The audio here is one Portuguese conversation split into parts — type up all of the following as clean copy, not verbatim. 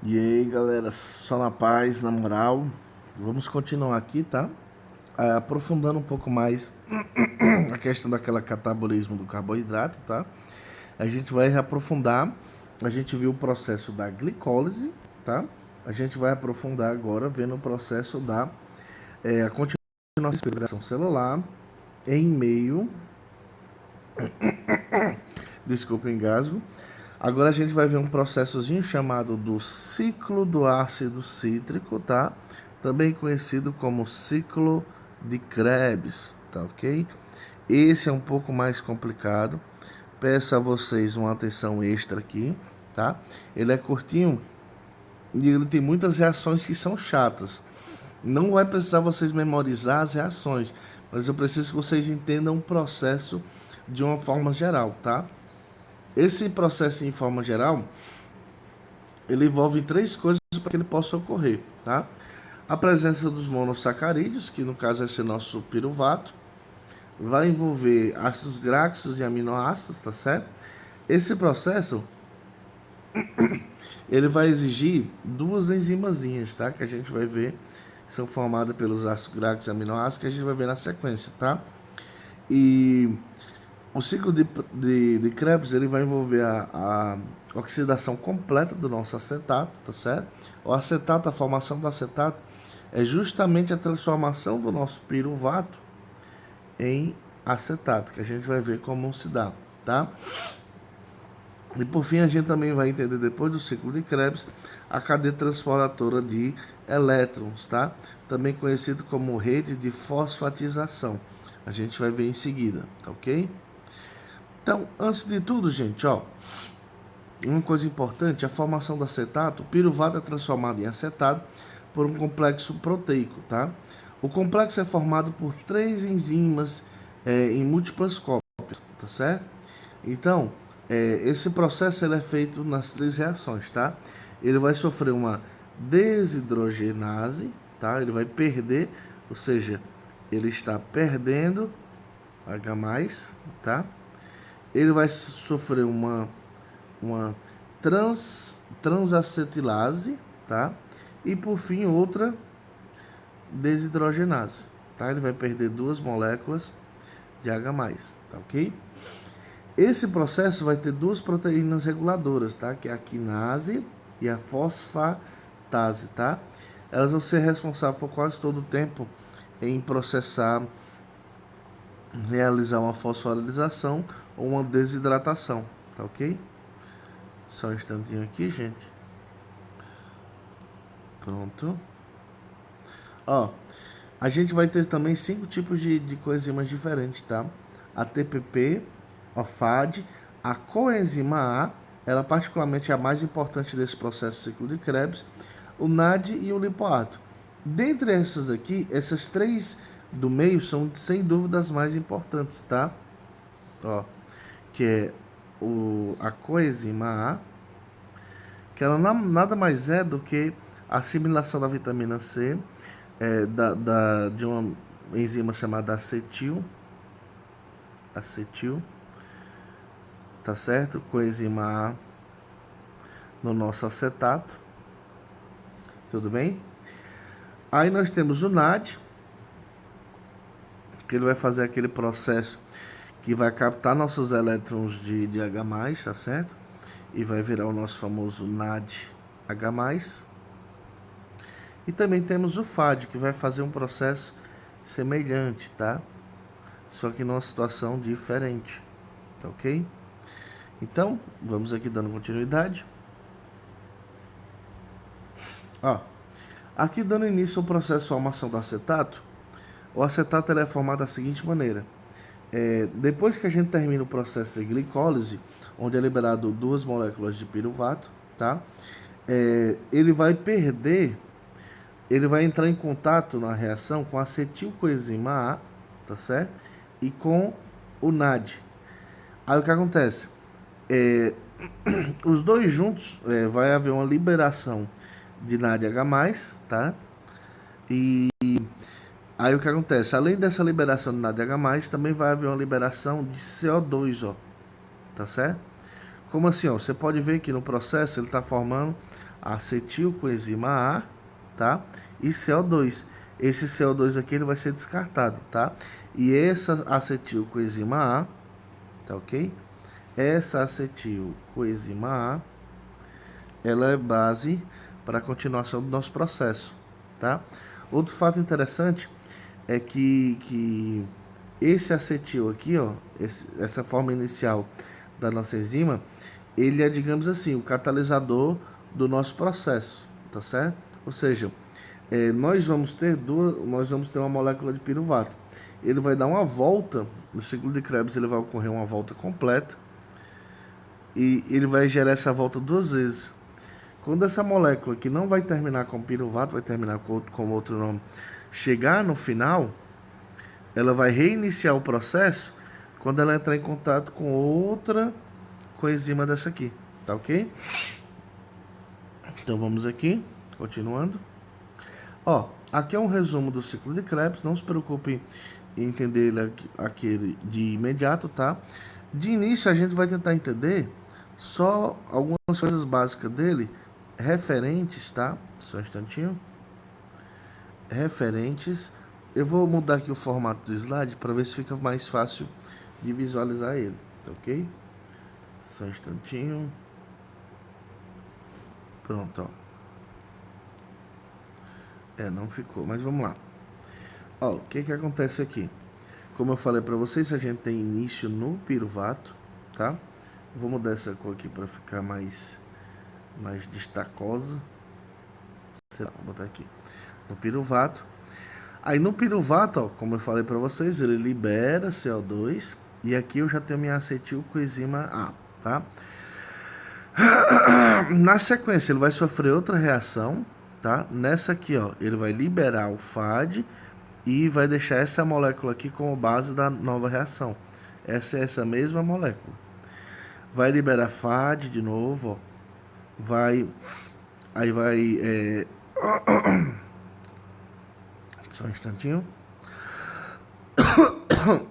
E aí, galera, só na paz, na moral. Vamos continuar aqui, tá? Aprofundando um pouco mais a questão daquela catabolismo do carboidrato, tá? A gente vai aprofundar. A gente viu o processo da glicólise, tá? A gente vai aprofundar agora vendo o processo da a continuação da respiração celular em meio. Desculpa o engasgo. Agora a gente vai ver um processozinho chamado do ciclo do ácido cítrico, tá? Também conhecido como ciclo de Krebs, tá ok? Esse é um pouco mais complicado. Peço a vocês uma atenção extra aqui, tá? Ele é curtinho e ele tem muitas reações que são chatas. Não vai precisar vocês memorizar as reações, mas eu preciso que vocês entendam o processo de uma forma geral, tá? Esse processo em forma geral, ele envolve três coisas para que ele possa ocorrer, tá? A presença dos monossacarídeos, que no caso vai ser nosso piruvato, vai envolver ácidos graxos e aminoácidos, tá certo? Esse processo, ele vai exigir duas enzimazinhas, tá? Que a gente vai ver, que são formadas pelos ácidos graxos e aminoácidos, que a gente vai ver na sequência, tá? E o ciclo de Krebs ele vai envolver a oxidação completa do nosso acetato, tá certo? O acetato, a formação do acetato é justamente a transformação do nosso piruvato em acetato, que a gente vai ver como se dá, tá? E por fim a gente também vai entender depois do ciclo de Krebs a cadeia transportadora de elétrons, tá? Também conhecido como rede de fosfatização. A gente vai ver em seguida, tá ok? Então, antes de tudo, gente, ó, uma coisa importante, a formação do acetato, o piruvato é transformado em acetato por um complexo proteico, tá? O complexo é formado por três enzimas em múltiplas cópias, tá certo? Então, esse processo ele é feito nas três reações, tá? Ele vai sofrer uma desidrogenase, tá? Ele vai perder, ou seja, ele está perdendo H+, tá? Ele vai sofrer uma transacetilase, tá? E por fim outra desidrogenase, tá? Ele vai perder duas moléculas de H+, tá ok? Esse processo vai ter duas proteínas reguladoras, tá? Que é a quinase e a fosfatase, tá? Elas vão ser responsáveis por quase todo o tempo em processar, realizar uma fosforilização ou uma desidratação, tá ok? Só um instantinho aqui, gente. Pronto. Ó, a gente vai ter também cinco tipos de coenzimas diferentes, tá? A TPP, a FAD, a coenzima A, ela particularmente é a mais importante desse processo ciclo de Krebs, o NAD e o lipoato. Dentre essas aqui, essas três do meio são sem dúvida as mais importantes, tá? Ó, que é a coenzima A, que ela nada mais é do que a assimilação da vitamina C de uma enzima chamada acetil, tá certo? Coenzima A no nosso acetato, tudo bem? Aí nós temos o NAD, que ele vai fazer aquele processo que vai captar nossos elétrons de H+, tá certo? E vai virar o nosso famoso NADH+. E também temos o FAD, que vai fazer um processo semelhante, tá? Só que numa situação diferente, tá ok? Então, vamos aqui dando continuidade. Ó, aqui dando início ao processo de formação do acetato, o acetato ele é formado da seguinte maneira. Depois que a gente termina o processo de glicólise, onde é liberado duas moléculas de piruvato, tá? Ele vai perder, ele vai entrar em contato na reação com a acetilcoenzima A, tá certo? E com o NAD. Aí o que acontece? Os dois juntos vai haver uma liberação de NADH+, tá? E aí o que acontece? Além dessa liberação de NADH+, também vai haver uma liberação de CO2, ó, tá certo? Como assim, ó? Você pode ver que no processo ele está formando acetilcoenzima A, tá? E CO2. Esse CO2 aqui ele vai ser descartado, tá? E essa acetilcoenzima A, tá ok? Essa acetilcoenzima A, ela é base para a continuação do nosso processo, tá? Outro fato interessante é que esse acetil aqui, ó, essa forma inicial da nossa enzima, ele é, digamos assim, o catalisador do nosso processo, tá certo? Ou seja, nós vamos ter uma molécula de piruvato. Ele vai dar uma volta, no ciclo de Krebs ele vai ocorrer uma volta completa, e ele vai gerar essa volta duas vezes. Quando essa molécula, que não vai terminar com piruvato, vai terminar com outro nome, chegar no final, ela vai reiniciar o processo quando ela entrar em contato com outra coenzima dessa aqui, tá ok? Então vamos aqui, continuando. Ó, aqui é um resumo do ciclo de Krebs, não se preocupe em entender ele aqui de imediato, tá? De início a gente vai tentar entender só algumas coisas básicas dele, referentes, tá? Só um instantinho. Referentes. Eu vou mudar aqui o formato do slide para ver se fica mais fácil de visualizar ele, tá ok? Só um instantinho. Pronto, ó. Não ficou, mas vamos lá. Ó, o que que acontece aqui? Como eu falei para vocês, a gente tem início no piruvato, tá? Vou mudar essa cor aqui para ficar mais destacosa. Sei lá, vou botar aqui. No piruvato. Aí no piruvato, ó, como eu falei para vocês, ele libera CO2 e aqui eu já tenho minha acetilcoenzima A, tá? Na sequência ele vai sofrer outra reação, tá? Nessa aqui, ó, ele vai liberar o FAD e vai deixar essa molécula aqui como base da nova reação. Essa é essa mesma molécula. Vai liberar FAD de novo, ó. Aí vai só um instantinho.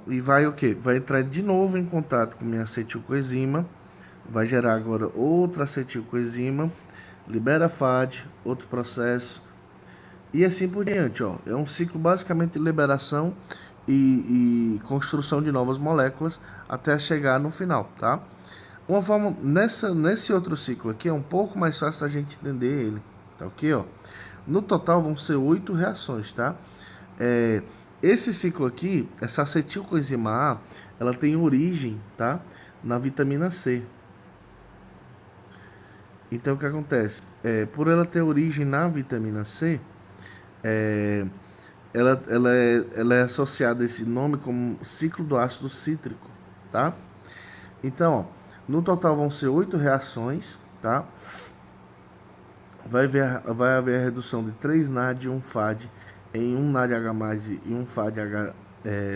E vai o que? Vai entrar de novo em contato com minha acetilcoenzima. Vai gerar agora outra acetilcoenzima. Libera FAD, outro processo. E assim por diante, ó. É um ciclo basicamente de liberação e construção de novas moléculas até chegar no final, tá? Uma forma, nesse outro ciclo aqui é um pouco mais fácil a gente entender ele, tá ok, ó? No total vão ser 8 reações, tá? Esse ciclo aqui, essa acetilcoenzima A, ela tem origem, tá? Na vitamina C. Então o que acontece? Por ela ter origem na vitamina C, ela é associada a esse nome como ciclo do ácido cítrico, tá? Então, ó, no total vão ser 8 reações, tá? Vai haver a redução de 3 NAD e 1 FAD em 1 NADH+, e 1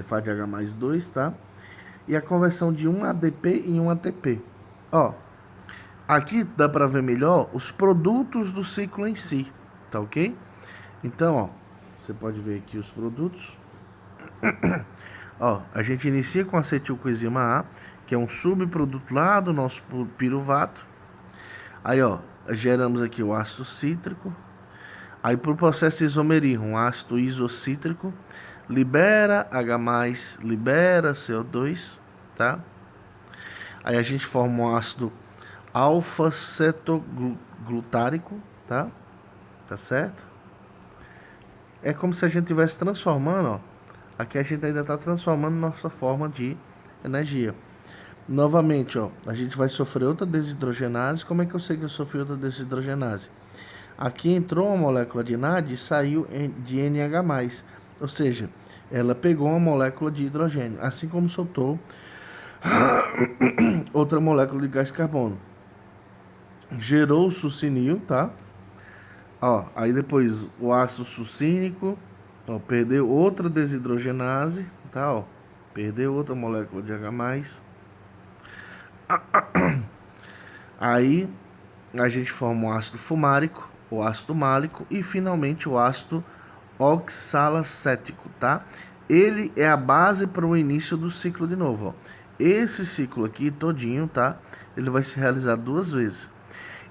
FADH+2, tá? E a conversão de 1 ADP em 1 ATP. Ó, aqui dá para ver melhor os produtos do ciclo em si, tá ok? Então, ó, você pode ver aqui os produtos. Ó, a gente inicia com acetilcoenzima A, que é um subproduto lá do nosso piruvato. Aí, ó, geramos aqui o ácido cítrico. Aí, para o processo isomerismo, um ácido isocítrico, libera H+, libera CO2, tá? Aí a gente forma um ácido alfa-cetoglutárico, tá? Tá certo? É como se a gente estivesse transformando, ó. Aqui a gente ainda está transformando nossa forma de energia. Novamente, ó, a gente vai sofrer outra desidrogenase. Como é que eu sei que eu sofri outra desidrogenase? Aqui entrou uma molécula de NAD e saiu de NH+. Ou seja, ela pegou uma molécula de hidrogênio, assim como soltou outra molécula de gás carbono. Gerou o succinil, tá? Ó, aí depois o ácido succínico, ó, perdeu outra desidrogenase, tá? Ó, perdeu outra molécula de H+. Aí a gente forma o ácido fumárico, o ácido málico e finalmente o ácido oxalacético, tá? Ele é a base para o início do ciclo de novo, ó. Esse ciclo aqui todinho, tá? Ele vai se realizar 2 vezes.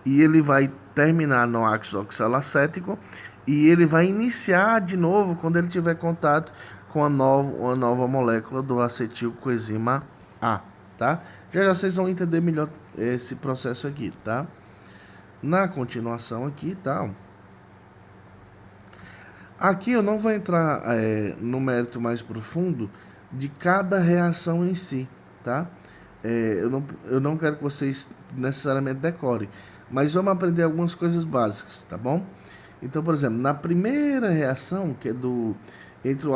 e ele vai terminar no ácido oxalacético e ele vai iniciar de novo quando ele tiver contato com uma nova molécula do acetilcoenzima A, tá? Já já vocês vão entender melhor esse processo aqui, tá? Na continuação aqui, tá? Aqui eu não vou entrar no mérito mais profundo de cada reação em si, tá? Eu não quero que vocês necessariamente decorem, mas vamos aprender algumas coisas básicas, tá bom? Então, por exemplo, na primeira reação, que é entre o entre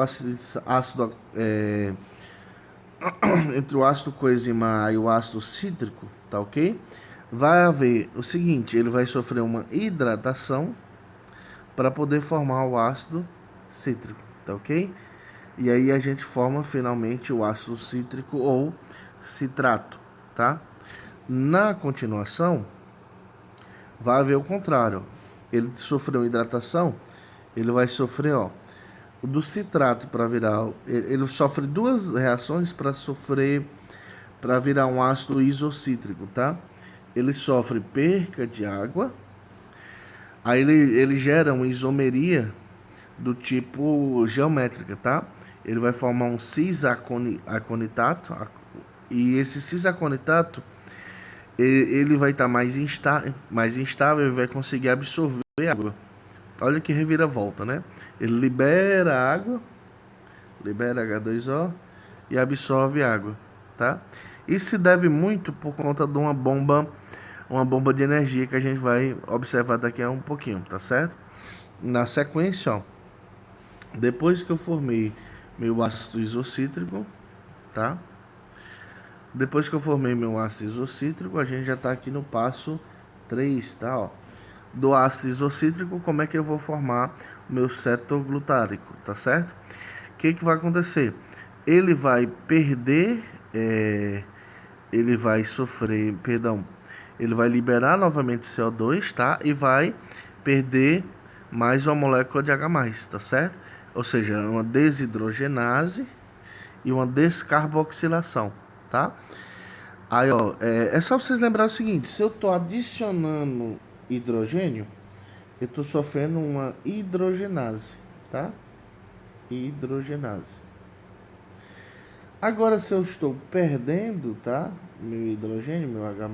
o ácido coenzima A e o ácido cítrico, tá ok? Vai haver o seguinte, ele vai sofrer uma hidratação para poder formar o ácido cítrico, tá ok? E aí a gente forma finalmente o ácido cítrico ou citrato, tá? Na continuação, vai haver o contrário. Ele sofreu hidratação, ele vai sofrer, ó, o do citrato para virar, ele sofre duas reações para virar um ácido isocítrico, tá? Ele sofre perca de água, aí ele gera uma isomeria do tipo geométrica, tá? Ele vai formar um cis-aconitato, e esse cis-aconitato ele vai estar mais instável e vai conseguir absorver água. Olha que reviravolta, né? Ele libera água, libera H2O e absorve água, tá? Isso se deve muito por conta de uma bomba de energia que a gente vai observar daqui a um pouquinho, tá certo? Na sequência, ó, depois que eu formei meu ácido isocítrico, tá? Depois que eu formei meu ácido isocítrico, a gente já está aqui no passo 3, tá? Ó. Do ácido isocítrico, como é que eu vou formar o meu cetoglutárico, tá certo? O que vai acontecer? Ele vai perder, ele vai sofrer, perdão, ele vai liberar novamente CO2, tá? E vai perder mais uma molécula de H+, tá certo? Ou seja, uma desidrogenase e uma descarboxilação, tá? Aí, ó, é só vocês lembrarem o seguinte, se eu tô adicionando hidrogênio, eu tô sofrendo uma hidrogenase, tá? Hidrogenase. Agora, se eu estou perdendo, tá? Meu hidrogênio, meu H+,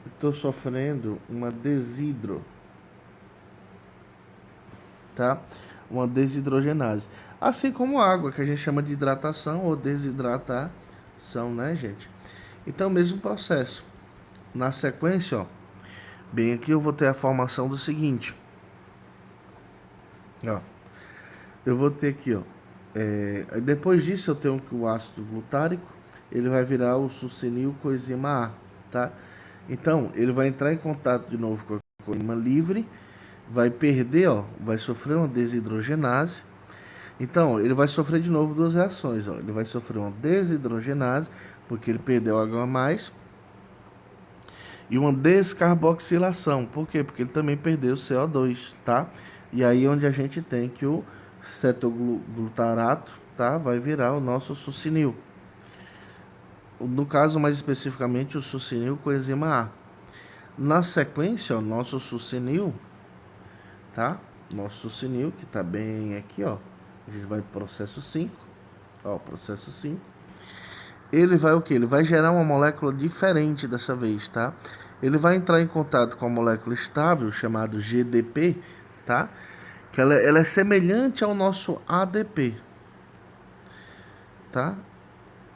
eu tô sofrendo uma desidro, tá? Uma desidrogenase. Assim como água, que a gente chama de hidratação ou desidratação, né, gente? Então, mesmo processo. Na sequência, ó, bem aqui eu vou ter a formação do seguinte. Ó, eu vou ter aqui, ó. Depois disso eu tenho que o ácido glutárico, ele vai virar o succinil coenzima A, tá? Então, ele vai entrar em contato de novo com a coenzima livre, vai perder, ó, vai sofrer uma desidrogenase. Então, ele vai sofrer de novo duas reações, ó. Ele vai sofrer uma desidrogenase, porque ele perdeu H+, e uma descarboxilação. Por quê? Porque ele também perdeu CO2, tá? E aí onde a gente tem que o cetoglutarato, tá? Vai virar o nosso succinil. No caso, mais especificamente, o succinil coenzima A. Na sequência, o nosso succinil, tá? Nosso succinil, que tá bem aqui, ó. A gente vai pro processo 5. Ó, processo 5. Ele vai o que? Ele vai gerar uma molécula diferente dessa vez, tá? Ele vai entrar em contato com a molécula estável, chamada GDP, tá? Que ela é semelhante ao nosso ADP, tá?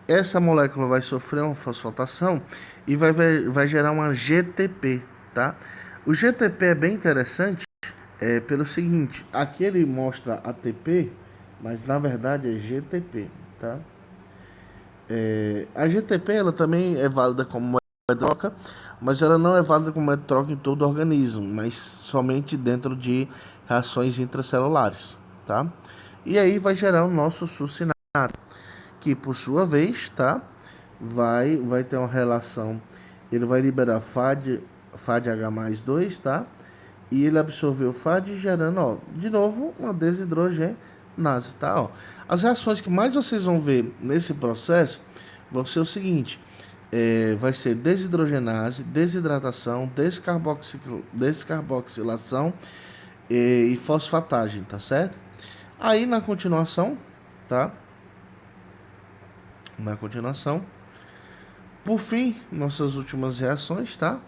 Essa molécula vai sofrer uma fosfatação e vai gerar uma GTP, tá? O GTP é bem interessante pelo seguinte, aqui ele mostra ATP, mas na verdade é GTP, tá? A GTP ela também é válida como moeda de troca, mas ela não é válida como moeda de troca em todo o organismo, mas somente dentro de reações intracelulares, tá? E aí vai gerar o nosso succinato, que por sua vez, tá? Vai ter uma relação, ele vai liberar FADH+2, tá? E ele absorveu FAD gerando, ó, de novo, uma desidrogenase, tá? Ó. As reações que mais vocês vão ver nesse processo vão ser o seguinte, vai ser desidrogenase, desidratação, descarboxilação e fosfatagem, tá certo? Aí na continuação, tá? Na continuação, por fim, nossas últimas reações, tá?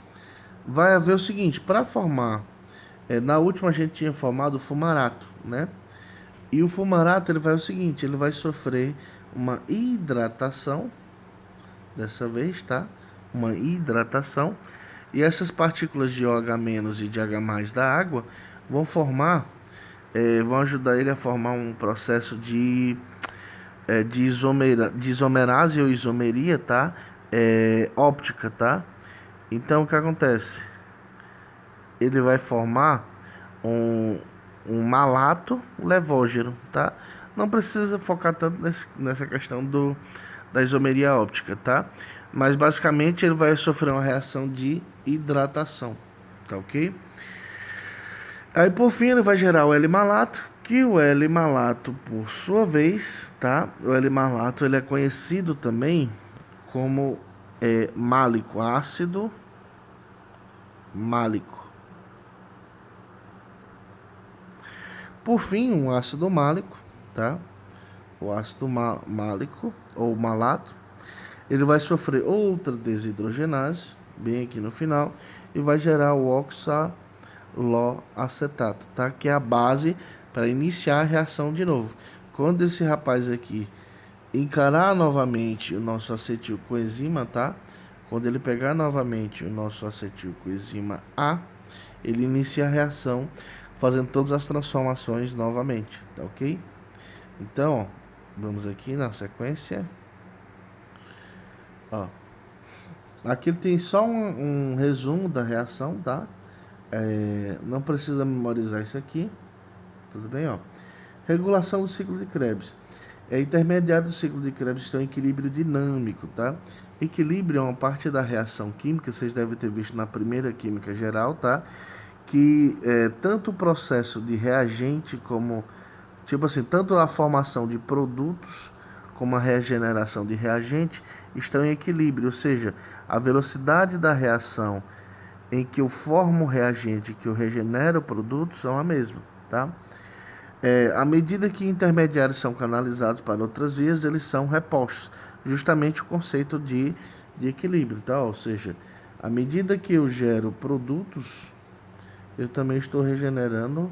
Vai haver o seguinte, para formar, na última a gente tinha formado o fumarato, né? E o fumarato ele vai o seguinte, ele vai sofrer uma hidratação, dessa vez, tá? Uma hidratação. E essas partículas de OH- e de H+ da água vão formar, vão ajudar ele a formar um processo de isomerase ou isomeria, tá? Óptica, tá? Então o que acontece? Ele vai formar um malato levógero, tá? Não precisa focar tanto nessa questão da isomeria óptica, tá? Mas basicamente ele vai sofrer uma reação de hidratação, tá ok? Aí por fim ele vai gerar o L-malato, que o L-malato por sua vez, tá? O L-malato ele é conhecido também como málico, ácido málico. Por fim, um ácido málico, tá? O ácido málico ou malato, ele vai sofrer outra desidrogenase, bem aqui no final, e vai gerar o oxaloacetato, tá? Que é a base para iniciar a reação de novo. Quando esse rapaz aqui encarar novamente o nosso acetilcoenzima, tá? Quando ele pegar novamente o nosso acetilcoenzima A, ele inicia a reação fazendo todas as transformações novamente, tá ok? Então, ó, vamos aqui na sequência. Ó, aqui tem só um resumo da reação, tá? Não precisa memorizar isso aqui, tudo bem, ó. Regulação do ciclo de Krebs. Intermediário do ciclo de Krebs tem um equilíbrio dinâmico, tá? Equilíbrio é uma parte da reação química, vocês devem ter visto na primeira química geral, tá? Que tanto o processo de reagente como, tipo assim, tanto a formação de produtos como a regeneração de reagente estão em equilíbrio, ou seja, a velocidade da reação em que eu formo o reagente e que eu regenero o produto são a mesma, tá? À medida que intermediários são canalizados para outras vias, eles são repostos, justamente o conceito de equilíbrio, tá? Ou seja, à medida que eu gero produtos, eu também estou regenerando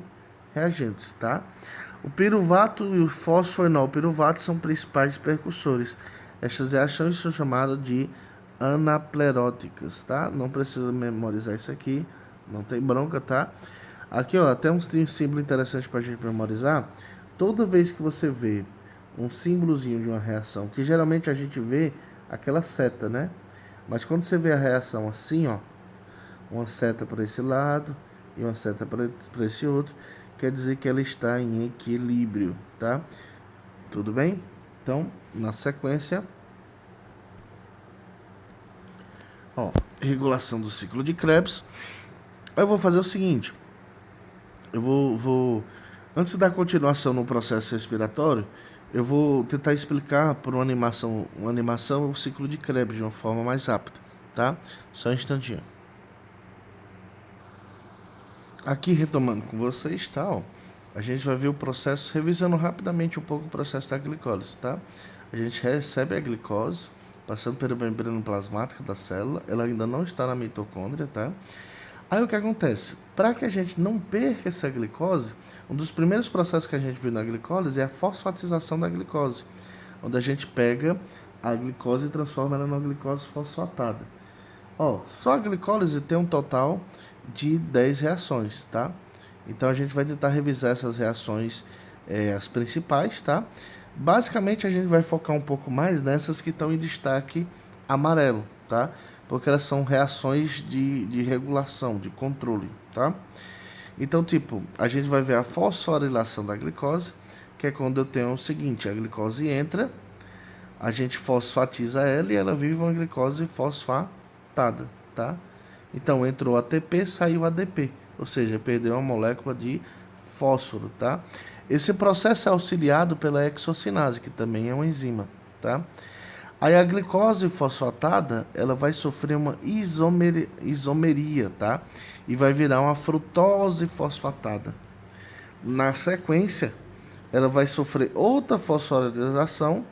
reagentes, tá? O piruvato e o fosfoenol piruvato são principais percussores. Estas reações são chamadas de anapleróticas, tá? Não precisa memorizar isso aqui, não tem bronca, tá? Aqui, ó, até um símbolo interessante para a gente memorizar. Toda vez que você vê um símbolozinho de uma reação, que geralmente a gente vê aquela seta, né? Mas quando você vê a reação assim, ó, uma seta para esse lado e uma seta para esse outro, quer dizer que ela está em equilíbrio, tá? Tudo bem? Então, na sequência, ó, regulação do ciclo de Krebs. Eu vou fazer o seguinte, eu vou antes da continuação no processo respiratório, eu vou tentar explicar por uma animação o ciclo de Krebs de uma forma mais rápida, tá? Só um instantinho. Aqui retomando com vocês, tá? Ó, a gente vai ver o processo, revisando rapidamente um pouco o processo da glicólise, tá? A gente recebe a glicose, passando pela membrana plasmática da célula, ela ainda não está na mitocôndria, tá? Aí o que acontece? Para que a gente não perca essa glicose, um dos primeiros processos que a gente viu na glicólise é a fosfatização da glicose, onde a gente pega a glicose e transforma ela numa glicose fosfatada. Ó, só a glicólise tem um total de 10 reações, tá? Então a gente vai tentar revisar essas reações, as principais, tá? Basicamente a gente vai focar um pouco mais nessas que estão em destaque amarelo, tá? Porque elas são reações de regulação, de controle, tá? Então, tipo, a gente vai ver a fosforilação da glicose, que é quando eu tenho o seguinte, a glicose entra, a gente fosfatiza ela e ela vive uma glicose fosfatada, tá? Então, entrou ATP, saiu ADP, ou seja, perdeu uma molécula de fósforo, tá? Esse processo é auxiliado pela hexocinase, que também é uma enzima, tá? Aí a glicose fosfatada, ela vai sofrer uma isomeria, tá? E vai virar uma frutose fosfatada. Na sequência, ela vai sofrer outra fosforilação,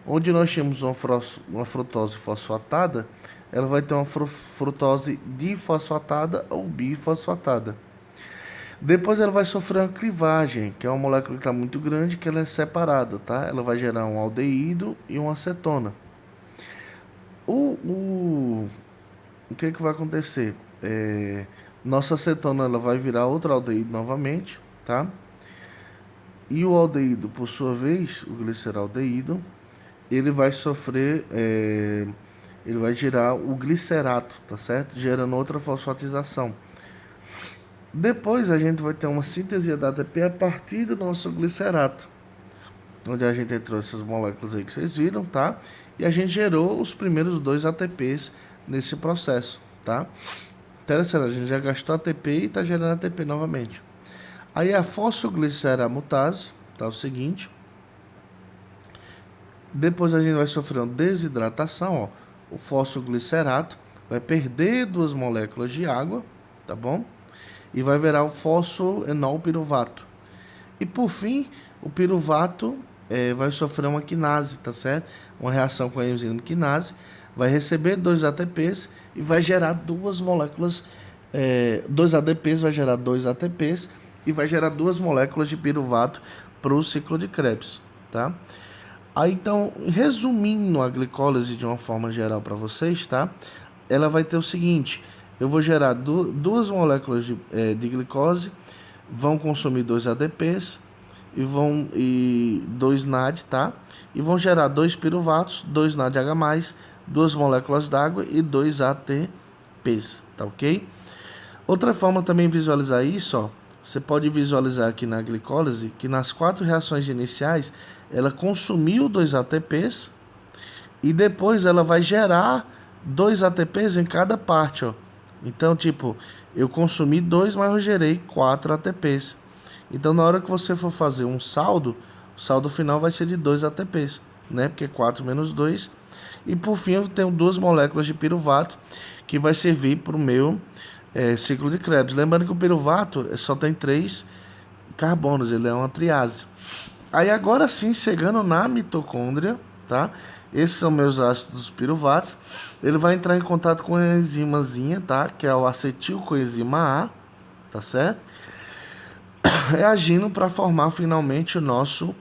onde nós tínhamos uma frutose fosfatada, ela vai ter uma frutose difosfatada ou bifosfatada. Depois ela vai sofrer uma clivagem, que é uma molécula que está muito grande, que ela é separada, tá? Ela vai gerar um aldeído e uma acetona. O que vai acontecer? Nossa acetona ela vai virar outro aldeído novamente, tá? E o aldeído, por sua vez, o gliceraldeído, ele vai sofrer, ele vai gerar o glicerato, tá certo? Gerando outra fosfatização. Depois a gente vai ter uma síntese da ATP a partir do nosso glicerato, onde a gente entrou essas moléculas aí que vocês viram, tá? E a gente gerou os primeiros 2 ATPs nesse processo, tá? Interessante, a gente já gastou ATP e está gerando ATP novamente. Aí a fosfogliceramutase, tá? O seguinte. Depois a gente vai sofrer uma desidratação, ó. O fosfoglicerato vai perder 2 moléculas de água, tá bom? E vai virar o fosfoenol piruvato. E por fim, o piruvato vai sofrer uma quinase, tá certo? Uma reação com a enzima quinase, vai receber 2 ATPs e vai gerar 2 moléculas, 2 ADPs vai gerar 2 ATPs e vai gerar 2 moléculas de piruvato para o ciclo de Krebs, tá? Aí então, resumindo a glicólise de uma forma geral para vocês, tá? Ela vai ter o seguinte: eu vou gerar 2 moléculas de glicose, vão consumir 2 ADPs e 2 NAD, tá? E vão gerar 2 piruvatos, 2 NADH+, 2 moléculas d'água e 2 ATPs, tá ok? Outra forma também de visualizar isso, ó, você pode visualizar aqui na glicólise que nas 4 reações iniciais ela consumiu 2 ATPs e depois ela vai gerar 2 ATPs em cada parte, ó. Então, tipo, eu consumi 2, mas eu gerei 4 ATPs. Então, na hora que você for fazer um saldo, o saldo final vai ser de 2 ATPs, né? Porque 4 menos 2. E por fim, eu tenho 2 moléculas de piruvato que vai servir para o meu ciclo de Krebs. Lembrando que o piruvato só tem 3 carbonos, ele é uma triase. Aí agora sim, chegando na mitocôndria, tá? Esses são meus ácidos piruvatos. Ele vai entrar em contato com a enzimazinha, tá? Que é o acetilcoenzima A, tá certo? Reagindo para formar finalmente o nosso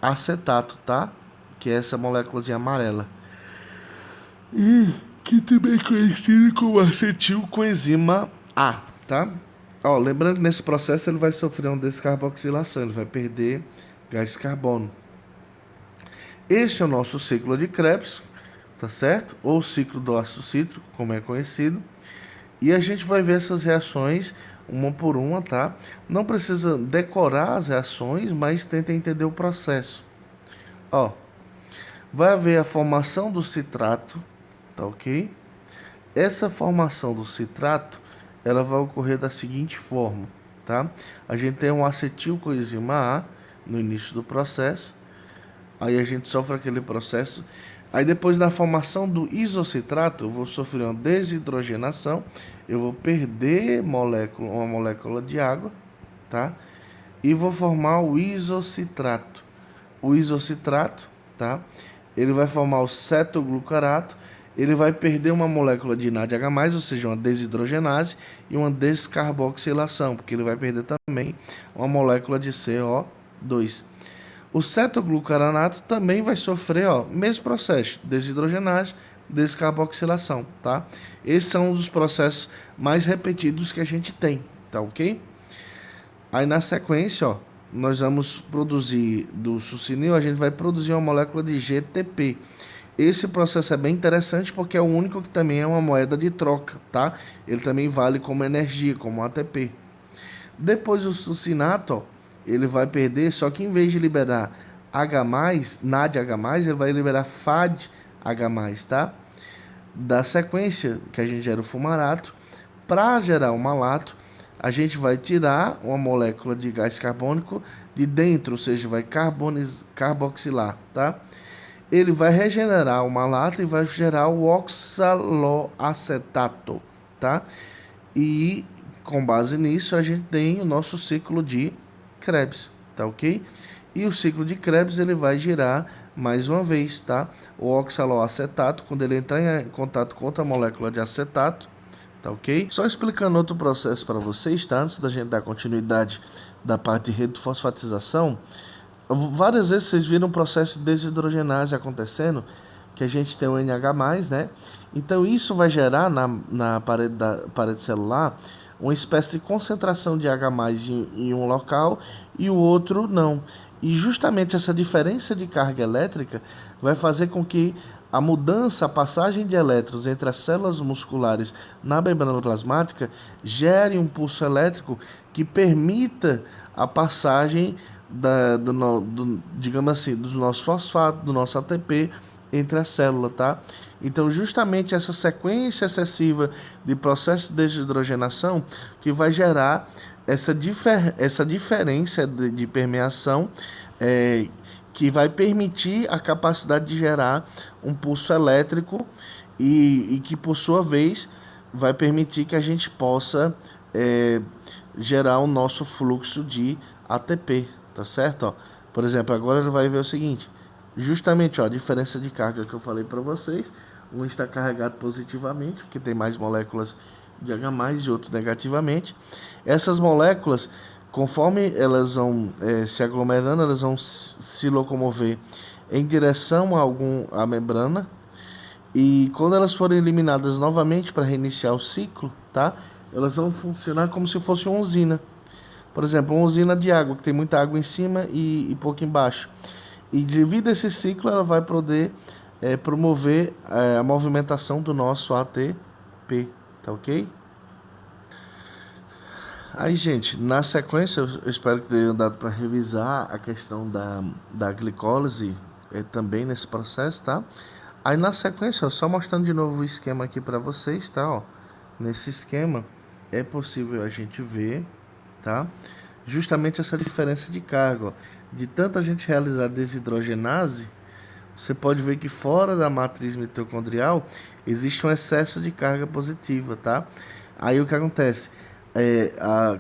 acetato, tá? Que é essa moléculazinha amarela. E que também é conhecido como acetilcoenzima A, tá? Ó, lembrando que nesse processo ele vai sofrer uma descarboxilação, ele vai perder gás carbono. Esse é o nosso ciclo de Krebs, tá certo? Ou ciclo do ácido cítrico, como é conhecido. E a gente vai ver essas reações uma por uma, tá? Não precisa decorar as reações, mas tenta entender o processo. Ó, vai haver a formação do citrato, tá ok? Essa formação do citrato, ela vai ocorrer da seguinte forma, tá? A gente tem um acetilcoenzima A no início do processo, aí a gente sofre aquele processo, aí depois da formação do isocitrato, eu vou sofrer uma desidrogenação, eu vou perder uma molécula de água, tá? E vou formar o isocitrato. O isocitrato, tá? Ele vai formar o cetoglucarato, ele vai perder uma molécula de NADH+, ou seja, uma desidrogenase e uma descarboxilação, porque ele vai perder também uma molécula de CO2. O cetoglucaranato também vai sofrer, ó, mesmo processo, desidrogenase, descarboxilação, tá? Esses são um dos processos mais repetidos que a gente tem, tá ok? Aí na sequência, ó, nós vamos produzir do succinil, a gente vai produzir uma molécula de GTP. Esse processo é bem interessante porque é o único que também é uma moeda de troca, tá? Ele também vale como energia, como ATP. Depois o succinato, ó, ele vai perder, só que em vez de liberar H+, NADH+, ele vai liberar FADH+, tá? Da sequência que a gente gera o fumarato, para gerar o malato, a gente vai tirar uma molécula de gás carbônico de dentro, ou seja, vai carboxilar, tá? ele vai regenerar o malato e vai gerar o oxaloacetato, tá? E com base nisso a gente tem o nosso ciclo de Krebs, tá ok? E o ciclo de Krebs ele vai girar mais uma vez, tá? O oxaloacetato, quando ele entrar em contato com outra molécula de acetato, tá ok? Só explicando outro processo para vocês, tá? Antes da gente dar continuidade da parte de redfosfatização, várias vezes vocês viram um processo de desidrogenase acontecendo, que a gente tem o NH+, né? Então isso vai gerar na parede celular uma espécie de concentração de H+ em um local e o outro não. E justamente essa diferença de carga elétrica vai fazer com que a mudança, a passagem de elétrons entre as células musculares na membrana plasmática gere um pulso elétrico que permita a passagem digamos assim, do nosso fosfato, do nosso ATP entre a célula, tá? Então, justamente essa sequência excessiva de processos de desidrogenação que vai gerar essa diferença de permeação que vai permitir a capacidade de gerar um pulso elétrico e que, por sua vez, vai permitir que a gente possa gerar o nosso fluxo de ATP, tá certo? Ó, por exemplo, agora ele vai ver o seguinte, justamente ó, a diferença de carga que eu falei para vocês, um está carregado positivamente, porque tem mais moléculas de H+, e outros negativamente. Essas moléculas, conforme elas vão se aglomerando, elas vão se locomover em direção à membrana, e quando elas forem eliminadas novamente para reiniciar o ciclo, tá? Elas vão funcionar como se fosse uma usina. Por exemplo, uma usina de água, que tem muita água em cima e pouco embaixo. E devido a esse ciclo, ela vai poder promover a movimentação do nosso ATP, tá ok? Aí, gente, na sequência, eu espero que tenha dado para revisar a questão da glicólise também nesse processo, tá? Aí, na sequência, ó, só mostrando de novo o esquema aqui para vocês, tá? Ó, nesse esquema, é possível a gente ver, tá? Justamente essa diferença de carga, ó. De tanto a gente realizar desidrogenase, você pode ver que fora da matriz mitocondrial existe um excesso de carga positiva, tá? Aí o que acontece?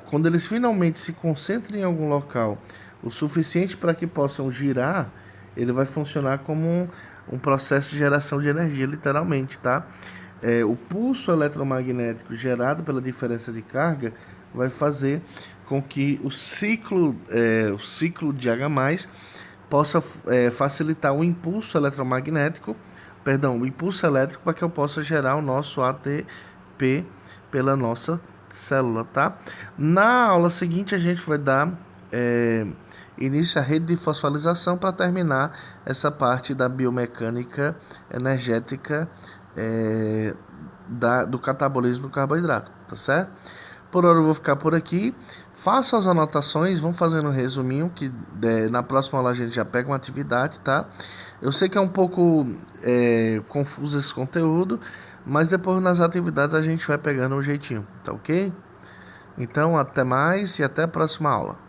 Quando eles finalmente se concentram em algum local o suficiente para que possam girar, ele vai funcionar como um processo de geração de energia, literalmente, tá? O pulso eletromagnético gerado pela diferença de carga vai fazer com que o ciclo de H+ possa facilitar o impulso eletromagnético, o impulso elétrico para que eu possa gerar o nosso ATP pela nossa célula, tá? Na aula seguinte a gente vai dar início à rede de fosforilação para terminar essa parte da biomecânica energética do catabolismo do carboidrato, tá certo? Por hora eu vou ficar por aqui. Façam as anotações, vão fazendo um resuminho, que na próxima aula a gente já pega uma atividade, tá? Eu sei que é um pouco confuso esse conteúdo, mas depois nas atividades a gente vai pegando um jeitinho, tá ok? Então, até mais e até a próxima aula.